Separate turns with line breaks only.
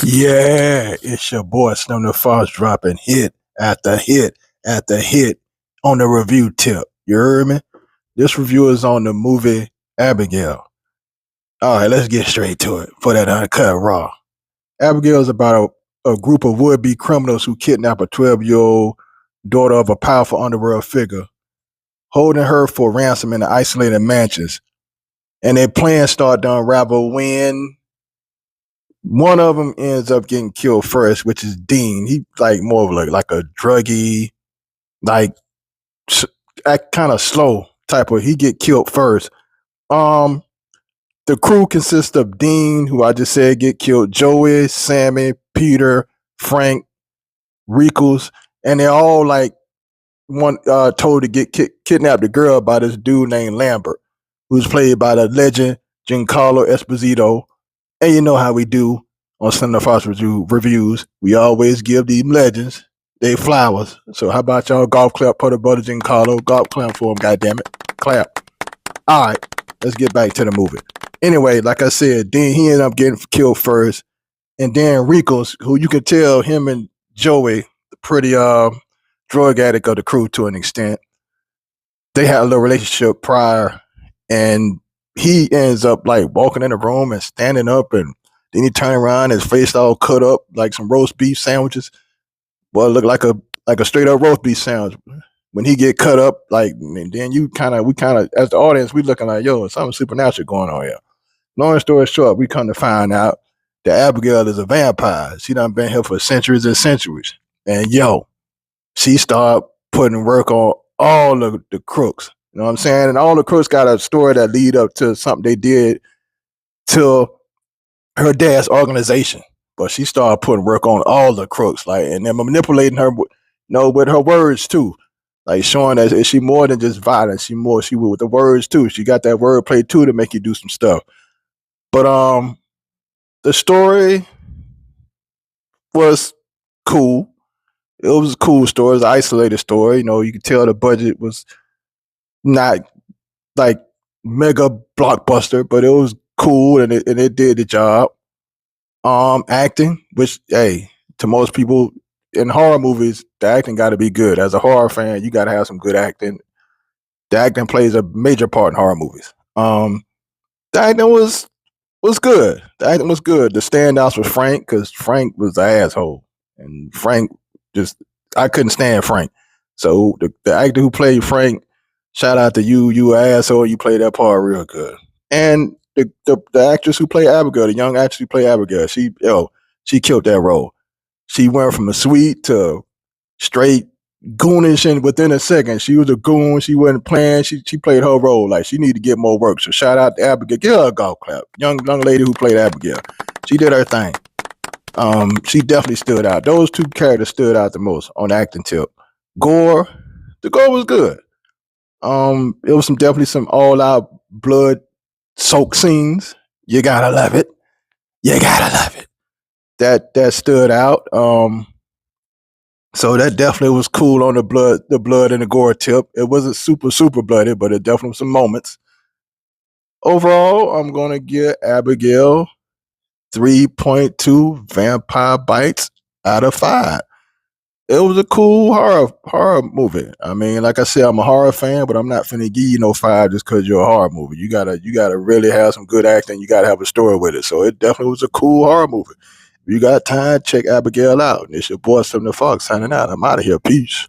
Yeah, it's your boy Slim the Fox dropping hit after hit after hit on the review tip. You heard me? This review is on the movie Abigail. All right, let's get straight to it for that uncut raw. Abigail is about a group of would-be criminals who kidnap a 12-year-old daughter of a powerful underworld figure, holding her for ransom in the isolated mansions. And their plans start to unravel when one of them ends up getting killed first, which is Dean. He like more of like a druggy, like act kind of slow type of. He get killed first. Um, the crew consists of Dean, who I just said get killed, Joey, Sammy, Peter, Frank, Rickles, and they're all like one told to get kidnap the girl by this dude named Lambert, who's played by the legend Giancarlo Esposito. And you know how we do on Sunday Fox reviews. We always give these legends they flowers. So how about y'all golf clap for the brother Giancarlo? Golf clap for him, goddammit. Clap. All right, let's get back to the movie. Anyway, like I said, Dean, he ended up getting killed first. And then Rickles, who you can tell him and Joey, the pretty drug addict of the crew to an extent, they had a little relationship prior, and he ends up like walking in the room and standing up, and then he turned around, his face all cut up like some roast beef sandwiches. Well, it looked like a straight up roast beef sandwich. When he get cut up, like, and then we kind of, as the audience, we looking like, yo, something supernatural going on here. Long story short, we come to find out that Abigail is a vampire. She done been here for centuries and centuries. And yo, she started putting work on all of the crooks. You know what I'm saying? And all the crooks got a story that lead up to something they did to her dad's organization. But she started putting work on all the crooks, like, and then manipulating her, with her words too, like showing that she more than just violence. She with the words too. She got that wordplay too to make you do some stuff. But the story was cool. It was a cool story. It was an isolated story. You know, you could tell the budget was not like mega blockbuster, but it was cool and it did the job. Acting, which hey, to most people in horror movies, the acting got to be good. As a horror fan, you got to have some good acting. The acting plays a major part in horror movies. The acting was good. The acting was good. The standouts was Frank, because Frank was the asshole, and Frank just I couldn't stand Frank. So the actor who played Frank, shout out to you, you asshole, you played that part real good. And the actress who played Abigail, the young actress who played Abigail, she killed that role. She went from a sweet to straight goonish, and within a second, she was a goon. She wasn't playing. She played her role like she needed to get more work. So shout out to Abigail. Give her a golf clap. Young lady who played Abigail. She did her thing. She definitely stood out. Those two characters stood out the most on the acting tip. The gore was good. It was definitely some all out blood soaked scenes. You gotta love it. You gotta love it. That stood out. So that definitely was cool on the blood and the gore tip. It wasn't super bloody, but it definitely was some moments. Overall, I'm gonna give Abigail 3.2 vampire bites out of 5. It was a cool horror movie. I mean, like I said, I'm a horror fan, but I'm not finna give you no 5 just because you're a horror movie. You gotta really have some good acting. You gotta have a story with it. So it definitely was a cool horror movie. If you got time, check Abigail out. And it's your boy Slim the Fox signing out. I'm out of here. Peace.